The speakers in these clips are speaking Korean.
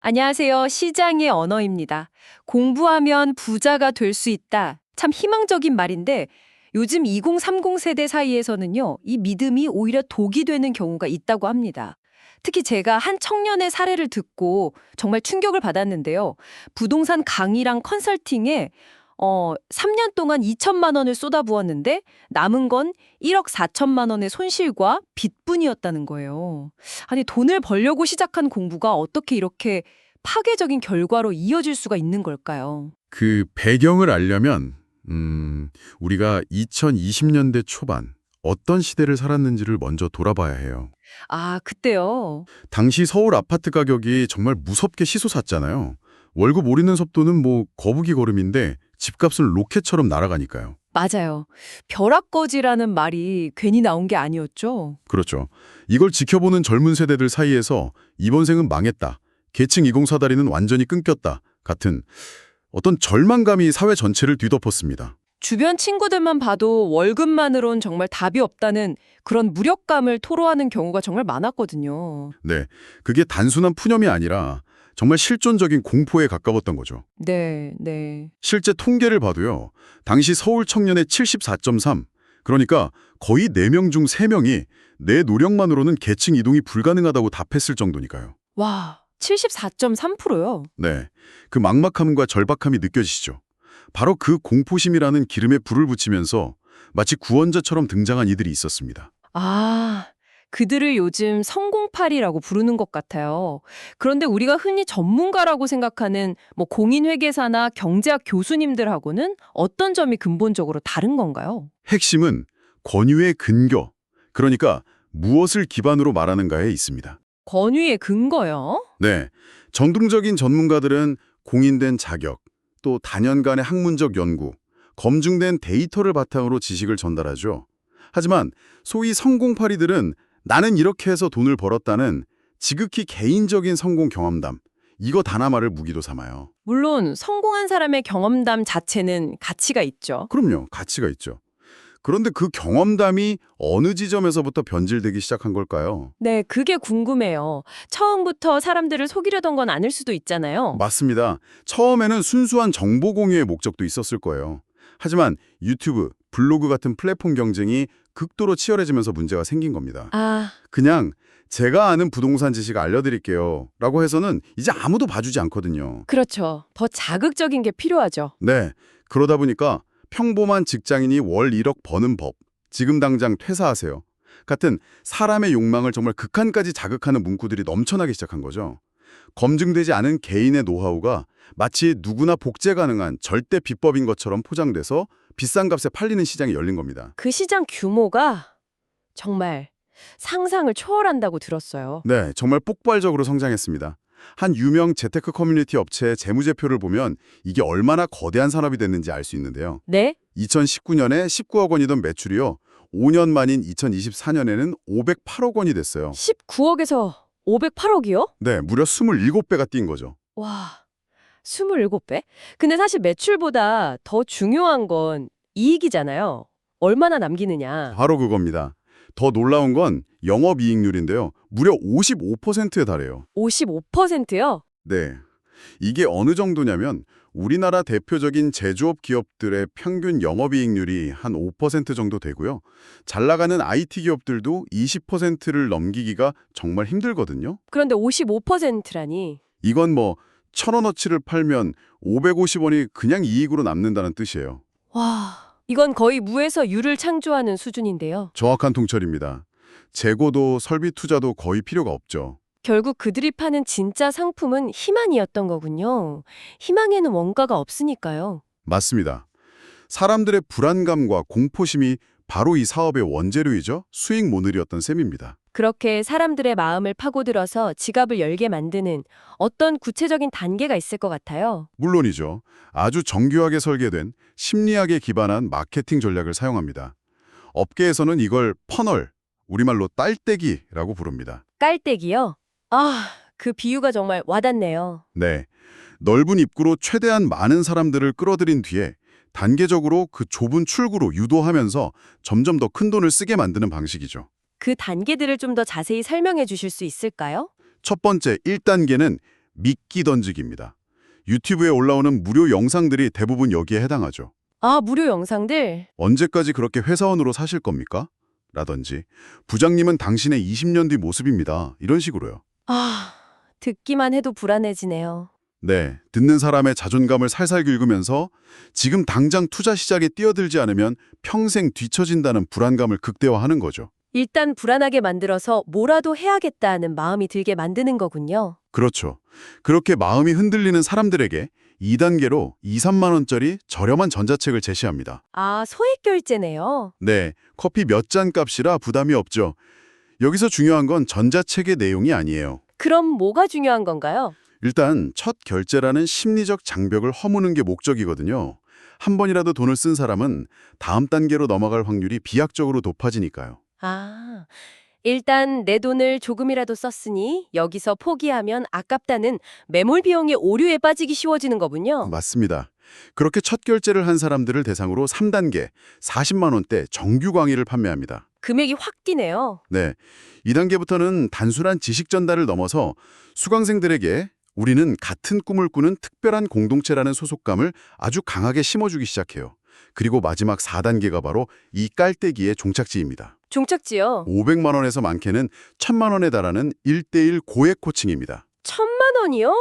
안녕하세요. 시장의 언어입니다. 공부하면 부자가 될 수 있다. 참 희망적인 말인데 요즘 2030 세대 사이에서는요, 이 믿음이 오히려 독이 되는 경우가 있다고 합니다. 특히 제가 한 청년의 사례를 듣고 정말 충격을 받았는데요. 부동산 강의랑 컨설팅에 3년 동안 2천만 원을 쏟아부었는데 남은 건 1억 4천만 원의 손실과 빚뿐이었다는 거예요. 아니, 돈을 벌려고 시작한 공부가 어떻게 이렇게 파괴적인 결과로 이어질 수가 있는 걸까요? 그 배경을 알려면 우리가 2020년대 초반 어떤 시대를 살았는지를 먼저 돌아봐야 해요. 아, 그때요. 당시 서울 아파트 가격이 정말 무섭게 치솟았잖아요. 월급 오르는 속도는 뭐 거북이 걸음인데 집값은 로켓처럼 날아가니까요. 맞아요. 벼락거지라는 말이 괜히 나온 게 아니었죠. 그렇죠. 이걸 지켜보는 젊은 세대들 사이에서 이번 생은 망했다. 계층 이공사다리는 완전히 끊겼다. 같은 어떤 절망감이 사회 전체를 뒤덮었습니다. 주변 친구들만 봐도 월급만으론 정말 답이 없다는 그런 무력감을 토로하는 경우가 정말 많았거든요. 네, 그게 단순한 푸념이 아니라 정말 실존적인 공포에 가까웠던 거죠. 네, 네. 실제 통계를 봐도요. 당시 서울 청년의 74.3, 그러니까 거의 4명 중 3명이 내 노력만으로는 계층 이동이 불가능하다고 답했을 정도니까요. 와, 74.3%요? 네, 그 막막함과 절박함이 느껴지시죠? 바로 그 공포심이라는 기름에 불을 붙이면서 마치 구원자처럼 등장한 이들이 있었습니다. 아, 그들을 요즘 성공팔이라고 부르는 것 같아요. 그런데 우리가 흔히 전문가라고 생각하는 공인회계사나 경제학 교수님들하고는 어떤 점이 근본적으로 다른 건가요? 핵심은 권유의 근거, 그러니까 무엇을 기반으로 말하는가에 있습니다. 권위의 근거요? 네, 전통적인 전문가들은 공인된 자격, 또 단연간의 학문적 연구, 검증된 데이터를 바탕으로 지식을 전달하죠. 하지만 소위 성공파리들은 나는 이렇게 해서 돈을 벌었다는 지극히 개인적인 성공 경험담, 이거 하나만을 무기로 삼아요. 물론 성공한 사람의 경험담 자체는 가치가 있죠. 그럼요, 가치가 있죠. 그런데 그 경험담이 어느 지점에서부터 변질되기 시작한 걸까요? 네, 그게 궁금해요. 처음부터 사람들을 속이려던 건 아닐 수도 있잖아요. 맞습니다. 처음에는 순수한 정보 공유의 목적도 있었을 거예요. 하지만 유튜브, 블로그 같은 플랫폼 경쟁이 극도로 치열해지면서 문제가 생긴 겁니다. 아, 그냥 제가 아는 부동산 지식 알려드릴게요 라고 해서는 이제 아무도 봐주지 않거든요. 그렇죠. 더 자극적인 게 필요하죠. 네, 그러다 보니까 평범한 직장인이 월 1억 버는 법, 지금 당장 퇴사하세요 같은 사람의 욕망을 정말 극한까지 자극하는 문구들이 넘쳐나기 시작한 거죠. 검증되지 않은 개인의 노하우가 마치 누구나 복제 가능한 절대 비법인 것처럼 포장돼서 비싼 값에 팔리는 시장이 열린 겁니다. 그 시장 규모가 정말 상상을 초월한다고 들었어요. 네, 정말 폭발적으로 성장했습니다. 한 유명 재테크 커뮤니티 업체의 재무제표를 보면 이게 얼마나 거대한 산업이 됐는지 알 수 있는데요. 네? 2019년에 19억 원이던 매출이요. 5년 만인 2024년에는 508억 원이 됐어요. 19억에서 508억이요? 네, 무려 27배가 뛴 거죠. 와, 27배? 근데 사실 매출보다 더 중요한 건 이익이잖아요. 얼마나 남기느냐. 바로 그겁니다. 더 놀라운 건 영업이익률인데요. 무려 55%에 달해요. 55%요? 네. 이게 어느 정도냐면 우리나라 대표적인 제조업 기업들의 평균 영업이익률이 한 5% 정도 되고요. 잘 나가는 IT 기업들도 20%를 넘기기가 정말 힘들거든요. 그런데 55%라니. 이건 뭐 1,000원어치를 팔면 550원이 그냥 이익으로 남는다는 뜻이에요. 와, 이건 거의 무에서 유를 창조하는 수준인데요. 정확한 통찰입니다. 재고도 설비 투자도 거의 필요가 없죠. 결국 그들이 파는 진짜 상품은 희망이었던 거군요. 희망에는 원가가 없으니까요. 맞습니다. 사람들의 불안감과 공포심이 바로 이 사업의 원재료이죠. 수익 모델이었던 셈입니다. 그렇게 사람들의 마음을 파고들어서 지갑을 열게 만드는 어떤 구체적인 단계가 있을 것 같아요. 물론이죠. 아주 정교하게 설계된 심리학에 기반한 마케팅 전략을 사용합니다. 업계에서는 이걸 퍼널, 우리말로 딸떼기라고 부릅니다. 깔때기요? 아, 그 비유가 정말 와닿네요. 네, 넓은 입구로 최대한 많은 사람들을 끌어들인 뒤에 단계적으로 그 좁은 출구로 유도하면서 점점 더 큰 돈을 쓰게 만드는 방식이죠. 그 단계들을 좀 더 자세히 설명해 주실 수 있을까요? 첫 번째 1단계는 미끼 던지기입니다. 유튜브에 올라오는 무료 영상들이 대부분 여기에 해당하죠. 아, 무료 영상들? 언제까지 그렇게 회사원으로 사실 겁니까? 라든지 부장님은 당신의 20년 뒤 모습입니다. 이런 식으로요. 아, 듣기만 해도 불안해지네요. 네, 듣는 사람의 자존감을 살살 긁으면서 지금 당장 투자 시작에 뛰어들지 않으면 평생 뒤처진다는 불안감을 극대화하는 거죠. 일단 불안하게 만들어서 뭐라도 해야겠다는 마음이 들게 만드는 거군요. 그렇죠. 그렇게 마음이 흔들리는 사람들에게 2단계로 2, 3만 원짜리 저렴한 전자책을 제시합니다. 아, 소액 결제네요. 네, 커피 몇 잔 값이라 부담이 없죠. 여기서 중요한 건 전자책의 내용이 아니에요. 그럼 뭐가 중요한 건가요? 일단 첫 결제라는 심리적 장벽을 허무는 게 목적이거든요. 한 번이라도 돈을 쓴 사람은 다음 단계로 넘어갈 확률이 비약적으로 높아지니까요. 아, 일단 내 돈을 조금이라도 썼으니 여기서 포기하면 아깝다는 매몰 비용의 오류에 빠지기 쉬워지는 거군요. 맞습니다. 그렇게 첫 결제를 한 사람들을 대상으로 3단계, 40만 원대 정규 강의를 판매합니다. 금액이 확 뛰네요. 네, 2단계부터는 단순한 지식 전달을 넘어서 수강생들에게 우리는 같은 꿈을 꾸는 특별한 공동체라는 소속감을 아주 강하게 심어주기 시작해요. 그리고 마지막 4단계가 바로 이 깔때기의 종착지입니다. 종착지요. 500만 원에서 많게는 1000만 원에 달하는 1:1 고액 코칭입니다. 1,000만 원이요?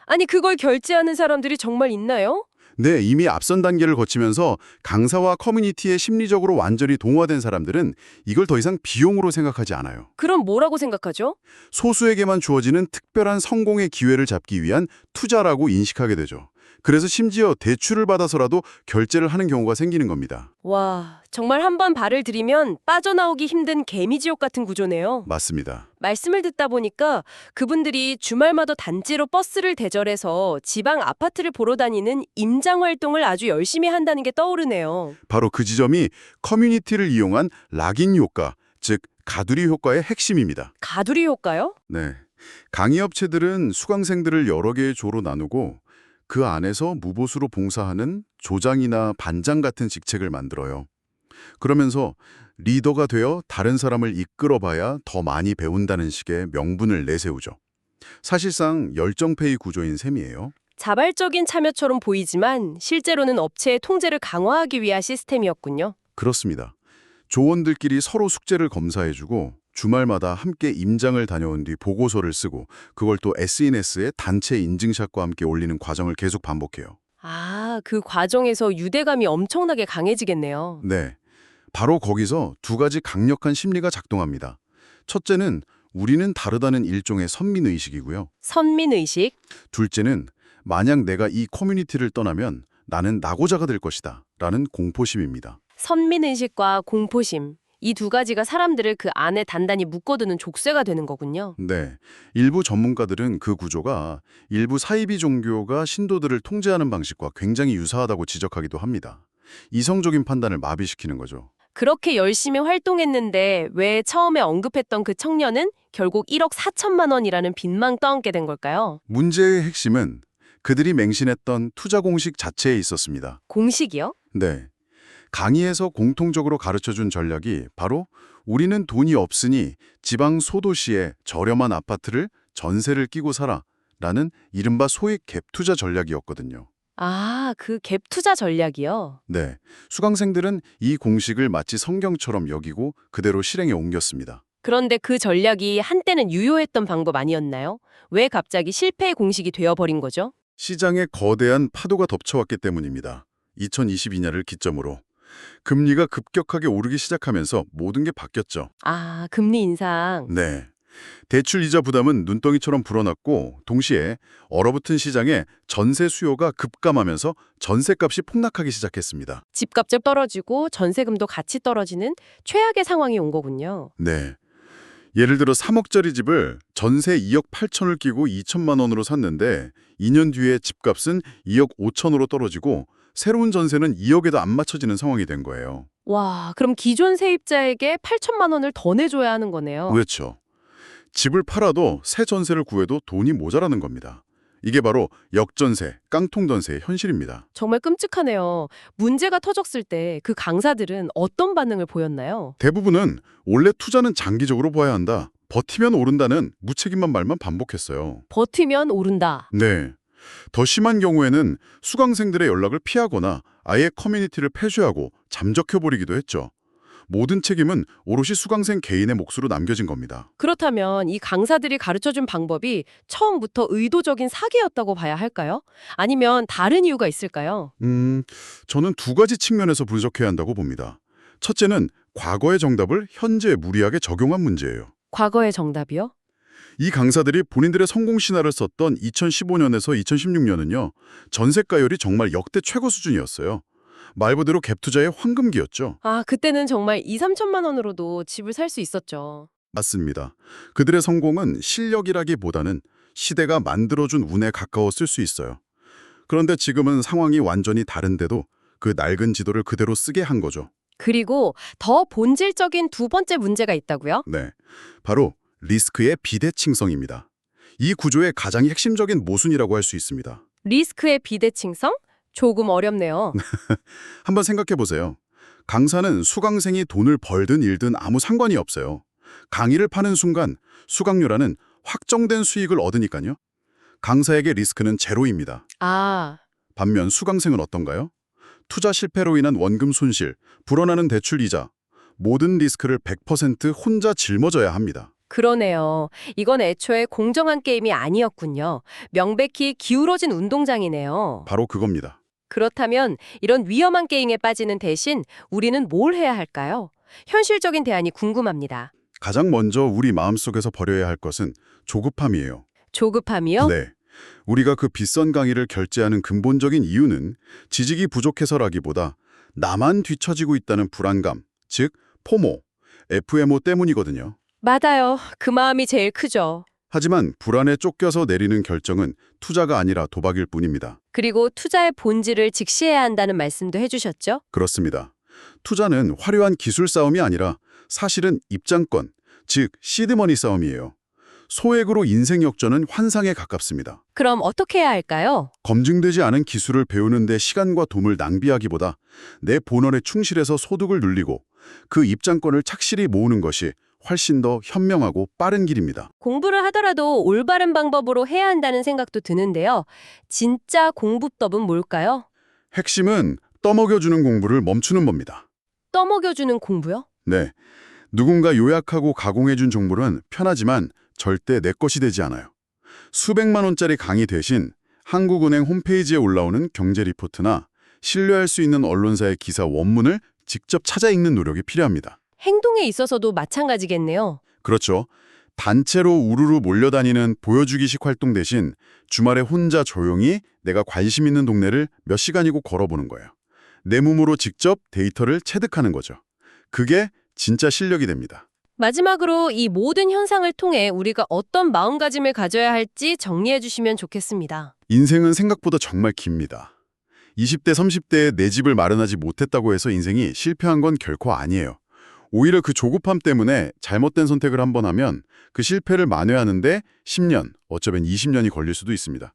아니, 그걸 결제하는 사람들이 정말 있나요? 네, 이미 앞선 단계를 거치면서 강사와 커뮤니티에 심리적으로 완전히 동화된 사람들은 이걸 더 이상 비용으로 생각하지 않아요. 그럼 뭐라고 생각하죠? 소수에게만 주어지는 특별한 성공의 기회를 잡기 위한 투자라고 인식하게 되죠. 그래서 심지어 대출을 받아서라도 결제를 하는 경우가 생기는 겁니다. 와, 정말 한 번 발을 들이면 빠져나오기 힘든 개미지옥 같은 구조네요. 맞습니다. 말씀을 듣다 보니까 그분들이 주말마다 단체로 버스를 대절해서 지방 아파트를 보러 다니는 임장 활동을 아주 열심히 한다는 게 떠오르네요. 바로 그 지점이 커뮤니티를 이용한 락인 효과, 즉 가두리 효과의 핵심입니다. 가두리 효과요? 네, 강의업체들은 수강생들을 여러 개의 조로 나누고 그 안에서 무보수로 봉사하는 조장이나 반장 같은 직책을 만들어요. 그러면서 리더가 되어 다른 사람을 이끌어봐야 더 많이 배운다는 식의 명분을 내세우죠. 사실상 열정페이 구조인 셈이에요. 자발적인 참여처럼 보이지만 실제로는 업체의 통제를 강화하기 위한 시스템이었군요. 그렇습니다. 조원들끼리 서로 숙제를 검사해주고 주말마다 함께 임장을 다녀온 뒤 보고서를 쓰고 그걸 또 SNS에 단체 인증샷과 함께 올리는 과정을 계속 반복해요. 아, 그 과정에서 유대감이 엄청나게 강해지겠네요. 네, 바로 거기서 두 가지 강력한 심리가 작동합니다. 첫째는 우리는 다르다는 일종의 선민의식이고요. 선민의식? 둘째는 만약 내가 이 커뮤니티를 떠나면 나는 낙오자가 될 것이다 라는 공포심입니다. 선민의식과 공포심. 이 두 가지가 사람들을 그 안에 단단히 묶어두는 족쇄가 되는 거군요. 네, 일부 전문가들은 그 구조가 일부 사이비 종교가 신도들을 통제하는 방식과 굉장히 유사하다고 지적하기도 합니다. 이성적인 판단을 마비시키는 거죠. 그렇게 열심히 활동했는데 왜 처음에 언급했던 그 청년은 결국 1억 4천만 원이라는 빚만 떠안게 된 걸까요? 문제의 핵심은 그들이 맹신했던 투자 공식 자체에 있었습니다. 공식이요? 네, 강의에서 공통적으로 가르쳐준 전략이 바로 우리는 돈이 없으니 지방 소도시에 저렴한 아파트를 전세를 끼고 살아 라는 이른바 소액 갭 투자 전략이었거든요. 아, 그 갭 투자 전략이요? 네, 수강생들은 이 공식을 마치 성경처럼 여기고 그대로 실행에 옮겼습니다. 그런데 그 전략이 한때는 유효했던 방법 아니었나요? 왜 갑자기 실패의 공식이 되어버린 거죠? 시장에 거대한 파도가 덮쳐왔기 때문입니다. 2022년을 기점으로. 금리가 급격하게 오르기 시작하면서 모든 게 바뀌었죠. 아, 금리 인상. 네. 대출 이자 부담은 눈덩이처럼 불어났고 동시에 얼어붙은 시장에 전세 수요가 급감하면서 전세값이 폭락하기 시작했습니다. 집값도 떨어지고 전세금도 같이 떨어지는 최악의 상황이 온 거군요. 네. 예를 들어 3억짜리 집을 전세 2억 8천을 끼고 2천만 원으로 샀는데 2년 뒤에 집값은 2억 5천으로 떨어지고 새로운 전세는 2억에도 안 맞춰지는 상황이 된 거예요. 와, 그럼 기존 세입자에게 8천만 원을 더 내줘야 하는 거네요. 그렇죠. 집을 팔아도 새 전세를 구해도 돈이 모자라는 겁니다. 이게 바로 역전세, 깡통전세의 현실입니다. 정말 끔찍하네요. 문제가 터졌을 때 그 강사들은 어떤 반응을 보였나요? 대부분은 원래 투자는 장기적으로 봐야 한다. 버티면 오른다는 무책임한 말만 반복했어요. 버티면 오른다. 네. 더 심한 경우에는 수강생들의 연락을 피하거나 아예 커뮤니티를 폐쇄하고 잠적해버리기도 했죠. 모든 책임은 오롯이 수강생 개인의 몫으로 남겨진 겁니다. 그렇다면 이 강사들이 가르쳐준 방법이 처음부터 의도적인 사기였다고 봐야 할까요? 아니면 다른 이유가 있을까요? 저는 두 가지 측면에서 분석해야 한다고 봅니다. 첫째는 과거의 정답을 현재에 무리하게 적용한 문제예요. 과거의 정답이요? 이 강사들이 본인들의 성공 신화를 썼던 2015년에서 2016년은요. 전세가율이 정말 역대 최고 수준이었어요. 말 그대로 갭 투자의 황금기였죠. 아, 그때는 정말 2, 3천만 원으로도 집을 살 수 있었죠. 맞습니다. 그들의 성공은 실력이라기보다는 시대가 만들어준 운에 가까웠을 수 있어요. 그런데 지금은 상황이 완전히 다른데도 그 낡은 지도를 그대로 쓰게 한 거죠. 그리고 더 본질적인 두 번째 문제가 있다고요? 네, 바로 리스크의 비대칭성입니다. 이 구조의 가장 핵심적인 모순이라고 할 수 있습니다. 리스크의 비대칭성? 조금 어렵네요. 한번 생각해 보세요. 강사는 수강생이 돈을 벌든 잃든 아무 상관이 없어요. 강의를 파는 순간 수강료라는 확정된 수익을 얻으니까요. 강사에게 리스크는 제로입니다. 아, 반면 수강생은 어떤가요? 투자 실패로 인한 원금 손실, 불어나는 대출 이자, 모든 리스크를 100% 혼자 짊어져야 합니다. 그러네요. 이건 애초에 공정한 게임이 아니었군요. 명백히 기울어진 운동장이네요. 바로 그겁니다. 그렇다면 이런 위험한 게임에 빠지는 대신 우리는 뭘 해야 할까요? 현실적인 대안이 궁금합니다. 가장 먼저 우리 마음속에서 버려야 할 것은 조급함이에요. 조급함이요? 네. 우리가 그 비싼 강의를 결제하는 근본적인 이유는 지식이 부족해서라기보다 나만 뒤처지고 있다는 불안감, 즉 포모, FMO 때문이거든요. 맞아요. 그 마음이 제일 크죠. 하지만 불안에 쫓겨서 내리는 결정은 투자가 아니라 도박일 뿐입니다. 그리고 투자의 본질을 직시해야 한다는 말씀도 해주셨죠? 그렇습니다. 투자는 화려한 기술 싸움이 아니라 사실은 입장권, 즉 시드머니 싸움이에요. 소액으로 인생 역전은 환상에 가깝습니다. 그럼 어떻게 해야 할까요? 검증되지 않은 기술을 배우는 데 시간과 돈을 낭비하기보다 내 본원에 충실해서 소득을 늘리고 그 입장권을 착실히 모으는 것이 훨씬 더 현명하고 빠른 길입니다. 공부를 하더라도 올바른 방법으로 해야 한다는 생각도 드는데요. 진짜 공부법은 뭘까요? 핵심은 떠먹여주는 공부를 멈추는 겁니다. 떠먹여주는 공부요? 네, 누군가 요약하고 가공해준 정보는 편하지만 절대 내 것이 되지 않아요. 수백만 원짜리 강의 대신 한국은행 홈페이지에 올라오는 경제 리포트나 신뢰할 수 있는 언론사의 기사 원문을 직접 찾아 읽는 노력이 필요합니다. 행동에 있어서도 마찬가지겠네요. 그렇죠. 단체로 우르르 몰려다니는 보여주기식 활동 대신 주말에 혼자 조용히 내가 관심 있는 동네를 몇 시간이고 걸어보는 거예요. 내 몸으로 직접 데이터를 체득하는 거죠. 그게 진짜 실력이 됩니다. 마지막으로 이 모든 현상을 통해 우리가 어떤 마음가짐을 가져야 할지 정리해 주시면 좋겠습니다. 인생은 생각보다 정말 깁니다. 20대, 30대에 내 집을 마련하지 못했다고 해서 인생이 실패한 건 결코 아니에요. 오히려 그 조급함 때문에 잘못된 선택을 한번 하면 그 실패를 만회하는데 10년, 어쩌면 20년이 걸릴 수도 있습니다.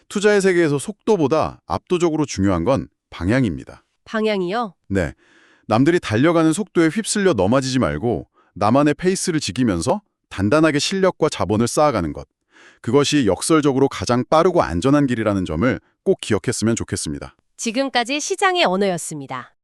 투자의 세계에서 속도보다 압도적으로 중요한 건 방향입니다. 방향이요? 네, 남들이 달려가는 속도에 휩쓸려 넘어지지 말고 나만의 페이스를 지키면서 단단하게 실력과 자본을 쌓아가는 것. 그것이 역설적으로 가장 빠르고 안전한 길이라는 점을 꼭 기억했으면 좋겠습니다. 지금까지 시장의 언어였습니다.